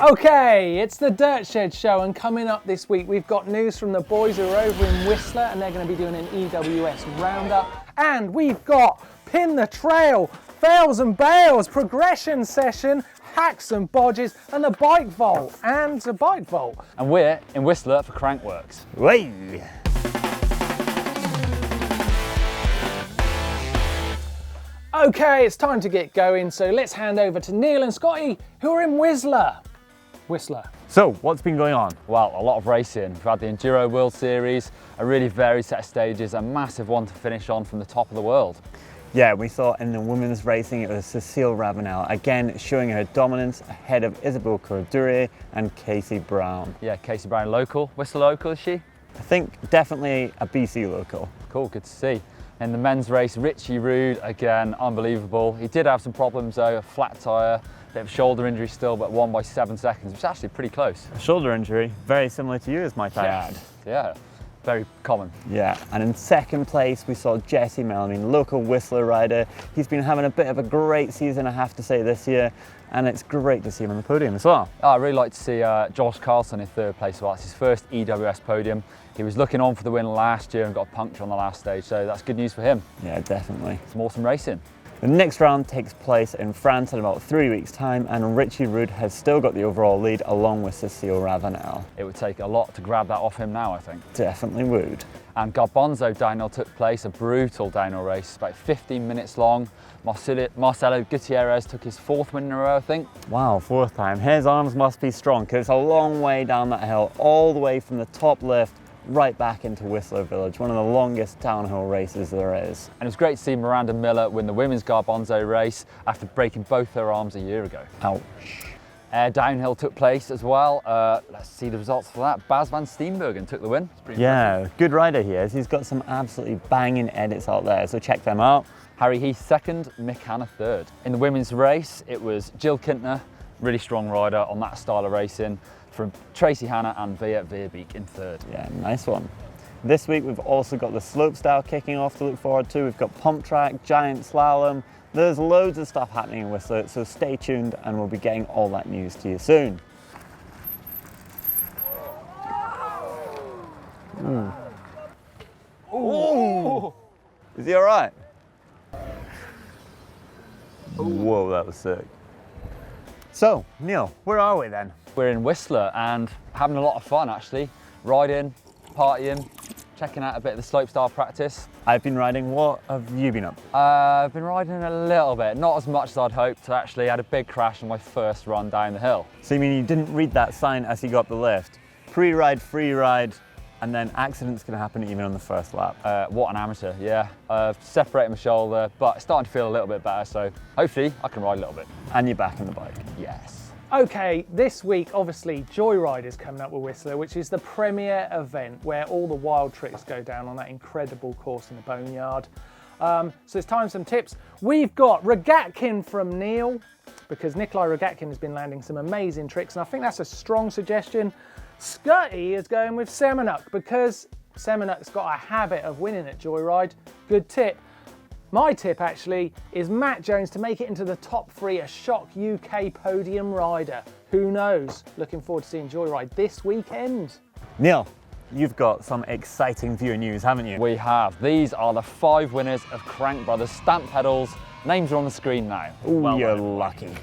Okay, it's the Dirt Shed Show, and coming up this week we've got news from the boys who are over in Whistler, and they're going to be doing an EWS roundup. And we've got Pin the Trail, Fails and Bails, Progression Session, Hacks and Bodges, and the Bike Vault, and a Bike Vault. And we're in Whistler for Crankworx. Way. Okay, it's time to get going, so let's hand over to Neil and Scotty, who are in Whistler. So, what's been going on? Well, a lot of racing. We've had the Enduro World Series, a really varied set of stages, a massive one to finish on from the top of the world. Yeah, we saw in the women's racing, it was Cecile Ravenel, again showing her dominance ahead of Isabelle Cordure and Casey Brown. Yeah, Casey Brown local. Whistler local, is she? I think definitely a BC local. Cool, good to see. In the men's race, Richie Rude, again, unbelievable. He did have some problems though, a flat tyre, bit of shoulder injury still, but won by 7 seconds, which is actually pretty close. A shoulder injury, very similar to yours, might I add. Yeah, very common. Yeah, and in second place we saw Jesse Melanie, local Whistler rider. He's been having a bit of a great season, I have to say, this year, and it's great to see him on the podium as well. I really like to see Josh Carlson in third place. Well, that's his first EWS podium. He was looking on for the win last year and got a puncture on the last stage, so that's good news for him. Yeah, definitely. Some awesome racing. The next round takes place in France in about 3 weeks' time, and Richie Rude has still got the overall lead along with Cecile Ravenel. It would take a lot to grab that off him now, I think. Definitely would. And Garbanzo downhill took place, a brutal downhill race, about 15 minutes long. Marcelo Gutierrez took his 4th win in a row, I think. Wow, 4th time. His arms must be strong, because it's a long way down that hill, all the way from the top lift right back into Whistler Village, one of the longest downhill races there is. And it was great to see Miranda Miller win the women's Garbanzo race after breaking both her arms a year ago. Ouch. Downhill took place as well. Let's see the results for that. Bas van Steenbergen took the win. Yeah, impressive. Good rider he is. He's got some absolutely banging edits out there, so check them out. Harry Heath 2nd, Mick Hanna 3rd. In the women's race, it was Jill Kintner, really strong rider on that style of racing, from Tracy Hanna and Via Veerbeek in 3rd. Yeah, nice one. This week we've also got the slopestyle kicking off to look forward to. We've got pump track, giant slalom. There's loads of stuff happening in Whistler, so stay tuned and we'll be getting all that news to you soon. Ooh. Is he all right? Whoa, that was sick. So, Neil, where are we then? We're in Whistler and having a lot of fun actually. Riding, partying, checking out a bit of the slopestyle practice. I've been riding. What have you been up? I've been riding a little bit, not as much as I'd hoped. I actually had a big crash on my first run down the hill. So you mean you didn't read that sign as you got up the lift? Pre-ride, free ride, and then accidents can happen even on the first lap. What an amateur, yeah. Separated my shoulder, but it's starting to feel a little bit better, so hopefully I can ride a little bit. And you're back on the bike. Yes. Okay, this week obviously Joyride is coming up with Whistler, which is the premier event where all the wild tricks go down on that incredible course in the Boneyard. So it's time for some tips. We've got Rogatkin from Neil, because Nikolai Rogatkin has been landing some amazing tricks, and I think that's a strong suggestion. Scotty is going with Semenuk, because Semenuk's got a habit of winning at Joyride. Good tip. My tip actually is Matt Jones to make it into the top 3, a shock UK podium rider. Who knows? Looking forward to seeing Joyride this weekend. Neil, you've got some exciting viewer news, haven't you? We have. These are the 5 winners of Crank Brothers Stamp Pedals. Names are on the screen now. Ooh, well, you're lucky.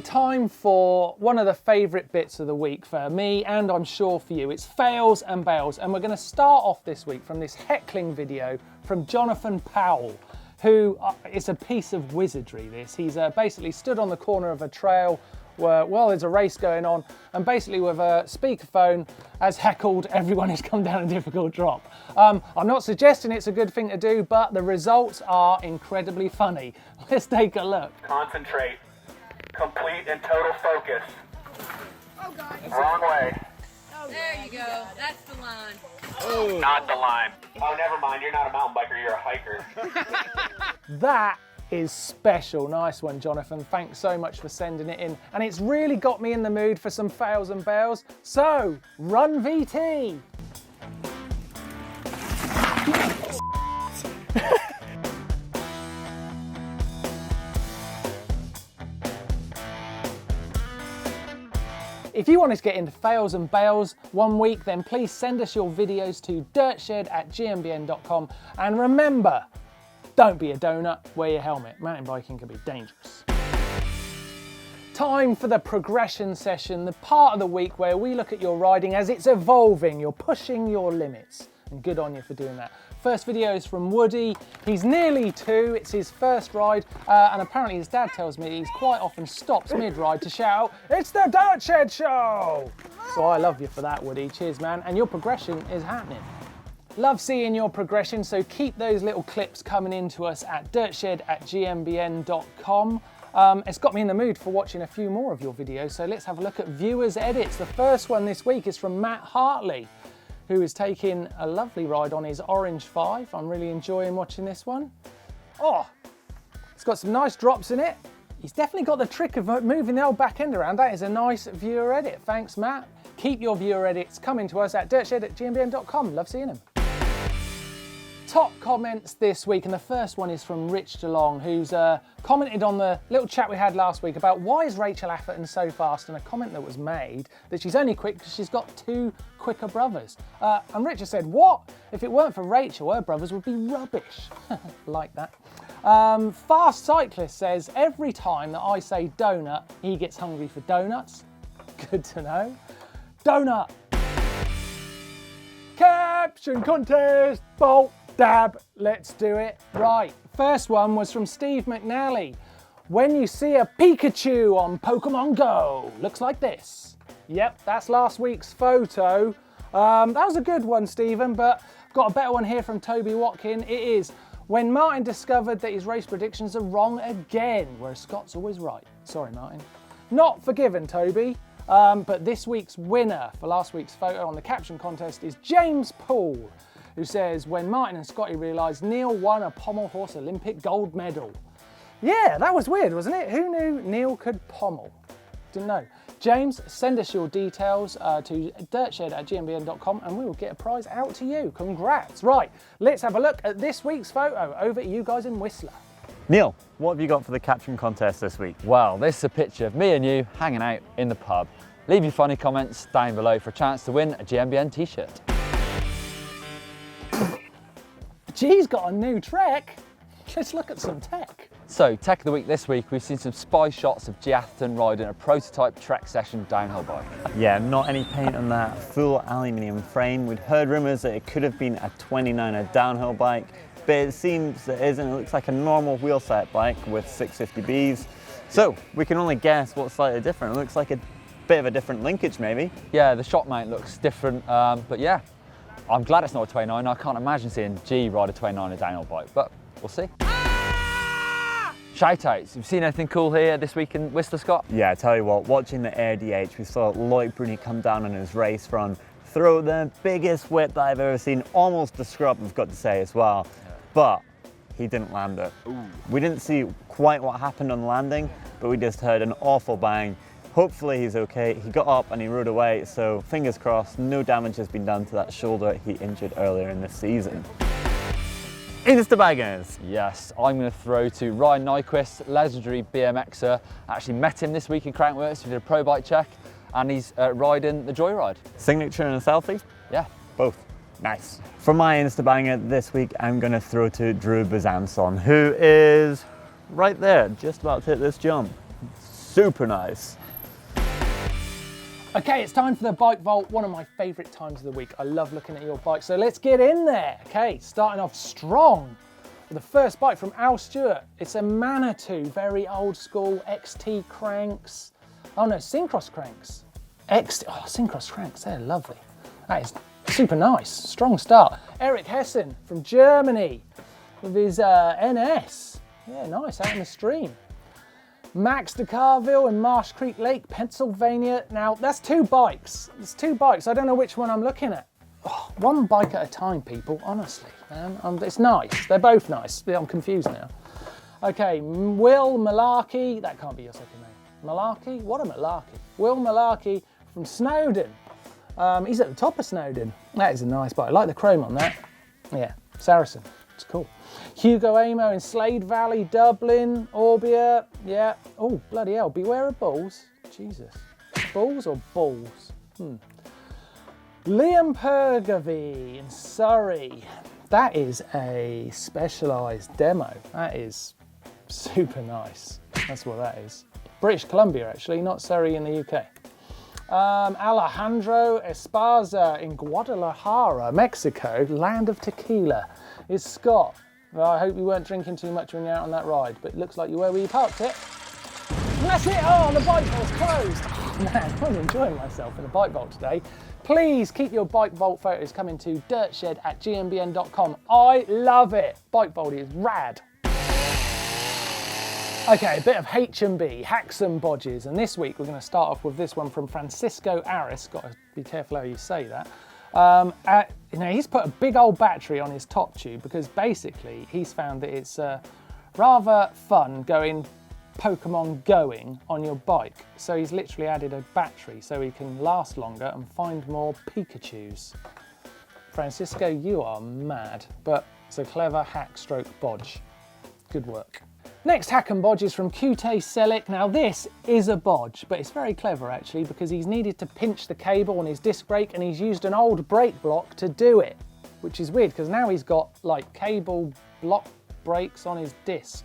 Time for one of the favourite bits of the week for me, and I'm sure for you. It's Fails and Bails, and we're going to start off this week from this heckling video from Jonathan Powell, who is a piece of wizardry, this. He's basically stood on the corner of a trail where, well, there's a race going on, and basically with a speakerphone has heckled everyone who's come down a difficult drop. I'm not suggesting it's a good thing to do, but the results are incredibly funny. Let's take a look. Concentrate. Complete and total focus. Oh God. Wrong way. Oh, there you go. That's the line. Oh. Not the line. Oh, never mind. You're not a mountain biker. You're a hiker. That is special. Nice one, Jonathan. Thanks so much for sending it in. And it's really got me in the mood for some Fails and Bails. So, run VT. If you wanted to get into fails and bails one week, then please send us your videos to dirtshed@gmbn.com. And remember, don't be a donut, wear your helmet. Mountain biking can be dangerous. Time for the progression session, the part of the week where we look at your riding as it's evolving, you're pushing your limits. And good on you for doing that. First video is from Woody. He's nearly 2, it's his first ride, and apparently his dad tells me he's quite often stops mid-ride to shout, "It's the Dirt Shed Show!" So I love you for that, Woody. Cheers, man. And your progression is happening. Love seeing your progression, so keep those little clips coming into us at dirtshed@gmbn.com. It's got me in the mood for watching a few more of your videos, so let's have a look at viewers' edits. The first one this week is from Matt Hartley, who is taking a lovely ride on his Orange 5. I'm really enjoying watching this one. Oh, it's got some nice drops in it. He's definitely got the trick of moving the old back end around. That is a nice viewer edit. Thanks, Matt. Keep your viewer edits coming to us at dirtshed@gmbn.com. Love seeing them. Top comments this week, and the first one is from Rich DeLong, who's commented on the little chat we had last week about why is Rachel Atherton so fast, and a comment that was made that she's only quick because she's got 2 quicker brothers. And Richard said, what? If it weren't for Rachel, her brothers would be rubbish. Like that. Fast Cyclist says, every time that I say donut, he gets hungry for donuts. Good to know. Donut. Caption Contest, bolt. Dab, let's do it. Right, first one was from Steve McNally. When you see a Pikachu on Pokemon Go, looks like this. Yep, that's last week's photo. That was a good one, Stephen, but got a better one here from Toby Watkin. It is when Martin discovered that his race predictions are wrong again, whereas Scott's always right. Sorry, Martin. Not forgiven, Toby. But this week's winner for last week's photo on the Caption Contest is James Poole, who says, when Martin and Scotty realised Neil won a pommel horse Olympic gold medal. Yeah, that was weird, wasn't it? Who knew Neil could pommel? Didn't know. James, send us your details to dirtshed@gmbn.com and we will get a prize out to you. Congrats. Right, let's have a look at this week's photo. Over to you guys in Whistler. Neil, what have you got for the Caption Contest this week? Well, this is a picture of me and you hanging out in the pub. Leave your funny comments down below for a chance to win a GMBN t-shirt. G's got a new trek. Let's look at some tech. So, tech of the week this week, we've seen some spy shots of G Atherton riding a prototype Trek Session downhill bike. Yeah, not any paint on that full aluminium frame. We'd heard rumours that it could have been a 29er downhill bike, but it seems it isn't. It looks like a normal wheel set bike with 650Bs. So, we can only guess what's slightly different. It looks like a bit of a different linkage maybe. Yeah, the shock mount looks different, but yeah. I'm glad it's not a 29. I can't imagine seeing G ride a 29er downhill bike, but we'll see. Shout outs, you've seen anything cool here this week in Whistler, Scott? Yeah, I tell you what, watching the Air DH, we saw Lloyd Bruni come down on his race run, throw the biggest whip that I've ever seen, almost a scrub, I've got to say as well, but he didn't land it. Ooh. We didn't see quite what happened on landing, but we just heard an awful bang. Hopefully he's okay. He got up and he rode away, so fingers crossed, no damage has been done to that shoulder he injured earlier in the season. Insta baggers. Yes, I'm going to throw to Ryan Nyquist, legendary BMXer. I actually met him this week in Crankworx. We did a pro bike check and he's riding the Joyride. Signature and a selfie? Yeah. Both. Nice. For my Insta banger this week, I'm going to throw to Drew Besançon, who is right there, just about to hit this jump. Super nice. Okay, it's time for the Bike Vault, one of my favourite times of the week. I love looking at your bike, so let's get in there. Okay, starting off strong with the first bike from Al Stewart. It's a Manitou, very old school, XT cranks. Oh no, Syncross cranks. Syncross cranks, they're lovely. That is super nice, strong start. Eric Hessen from Germany with his NS. Yeah, nice, out in the stream. Max de Carville in Marsh Creek Lake, Pennsylvania. Now, that's 2 bikes. It's 2 bikes. I don't know which one I'm looking at. Oh, one bike at a time, people, honestly, man. It's nice. They're both nice. I'm confused now. Okay, Will Malarkey. That can't be your second name. Malarkey? What a Malarkey. Will Malarkey from Snowdon. He's at the top of Snowdon. That is a nice bike. I like the chrome on that. Yeah, Saracen. It's cool. Hugo Amo in Slade Valley, Dublin, Orbia. Yeah. Oh, bloody hell. Beware of bulls. Jesus. balls or balls? Liam Purgavy in Surrey. That is a specialised demo. That is super nice. That's what that is. British Columbia, actually, not Surrey in the UK. Alejandro Esparza in Guadalajara, Mexico, land of tequila, is Scott. Well, I hope you weren't drinking too much when you're out on that ride, but it looks like you were where you parked it. And that's it. Oh, the bike vault's closed. Oh, man, I'm enjoying myself in the bike vault today. Please keep your bike vault photos coming to dirtshed@gmbn.com. I love it. Bike vault is rad. Okay, a bit of H&B, hacks and bodges, and this week we're going to start off with this one from Francisco Aris. Got to be careful how you say that. He's put a big old battery on his top tube because basically he's found that it's rather fun going Pokemon going on your bike. So he's literally added a battery so he can last longer and find more Pikachus. Francisco, you are mad, but it's a clever hack stroke bodge. Good work. Next hack and bodge is from Qt Selic. Now this is a bodge, but it's very clever actually because he's needed to pinch the cable on his disc brake and he's used an old brake block to do it, which is weird because now he's got like cable block brakes on his disc.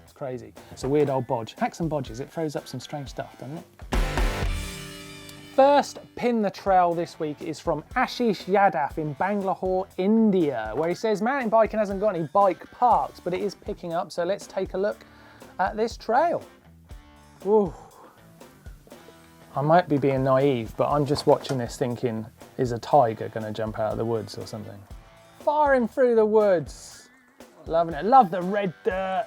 It's crazy. It's a weird old bodge. Hacks and bodges, it throws up some strange stuff, doesn't it? First pin the trail this week is from Ashish Yadav in Bangalore, India, where he says mountain biking hasn't got any bike parks, but it is picking up, so let's take a look at this trail. Ooh. I might be being naive, but I'm just watching this thinking, is a tiger going to jump out of the woods or something? Firing through the woods. Loving it. Love the red dirt.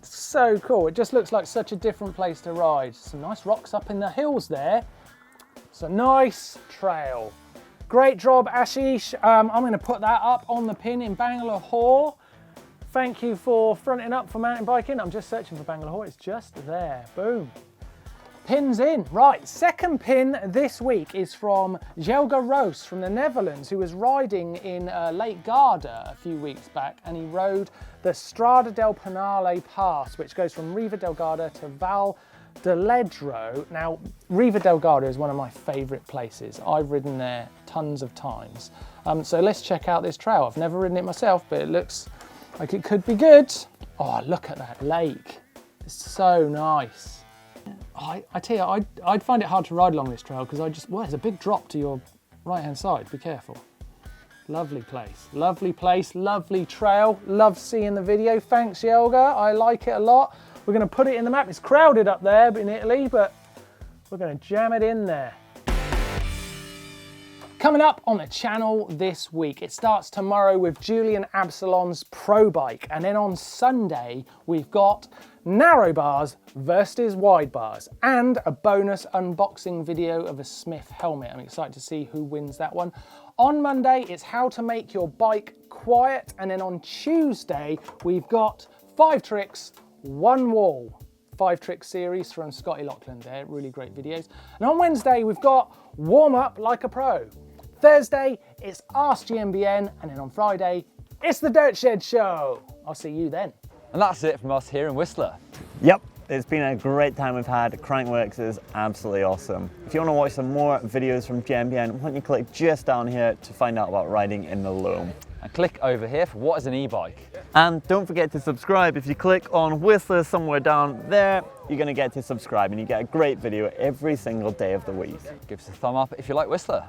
It's so cool. It just looks like such a different place to ride. Some nice rocks up in the hills there. It's a nice trail. Great job, Ashish. I'm going to put that up on the pin in Bangalore. Thank you for fronting up for mountain biking. I'm just searching for Bangalore. It's just there. Boom. Pins in. Right, second pin this week is from Jelga Roos from the Netherlands, who was riding in Lake Garda a few weeks back, and he rode the Strada del Penale Pass, which goes from Riva del Garda to Val de Ledro. Now, Riva del Garda is one of my favourite places. I've ridden there tons of times. So let's check out this trail. I've never ridden it myself, but it looks like it could be good. Oh, look at that lake. It's so nice. I tell you, I'd find it hard to ride along this trail because there's a big drop to your right-hand side. Be careful. Lovely place, lovely trail. Love seeing the video. Thanks, Jelga. I like it a lot. We're going to put it in the map. It's crowded up there in Italy, but we're going to jam it in there. Coming up on the channel this week, it starts tomorrow with Julian Absalon's Pro Bike, and then on Sunday we've got narrow bars versus wide bars and a bonus unboxing video of a Smith helmet. I'm excited to see who wins that one. On Monday it's how to make your bike quiet, and then on Tuesday we've got 5 tricks, 1 wall. 5 trick series from Scotty Loughlin there, really great videos. And on Wednesday we've got warm up like a pro. Thursday it's Ask GMBN, and then on Friday it's the Dirt Shed Show. I'll see you then. And that's it from us here in Whistler. Yep, it's been a great time we've had. Crankworx is absolutely awesome. If you want to watch some more videos from GMBN, why don't you click just down here to find out about riding in the loam. And click over here for what is an e-bike. And don't forget to subscribe. If you click on Whistler somewhere down there, you're going to get to subscribe and you get a great video every single day of the week. Give us a thumb up if you like Whistler.